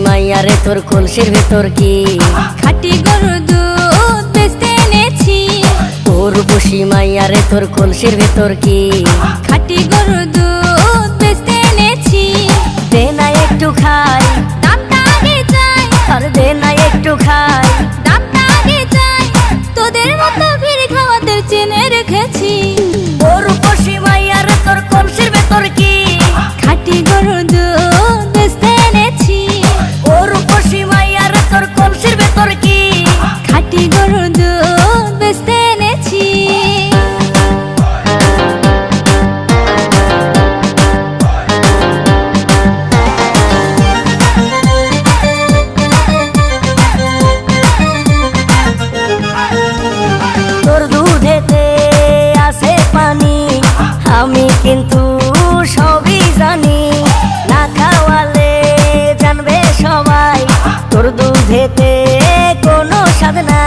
মাইয়ারে তোর কলসির ভেতর কি খাঁটি গরুর দুধ বেচতে এনেছি। তোর বসি মাইয়ারে তোর কলসির ভেতর কি খাঁটি গরুর দুধ বেচতে এনেছি। দে না একটু খাই, দামটা আগে চাই, আর দে না একটু খাই। দামটা আগে চাই, তোদের মতো ভিড় খাওয়াতে চেনে রেখেছি। তোর বসি মাইয়ারে তোর কলসির ভেতর কি খাঁটি গরুর দুধ বেচতে এনেছি। ওর বসি মাইয়ারে তোর কলসির ভেতর কি খাঁটি গরুর দুধ বেচতে এনেছি। তোর দুধেতে আছে পানি, আমি কিন্তু সবই জানি। না খাওয়ালে জানবে সবাই তোর দুধেতে কোনো স্বাদ নাই।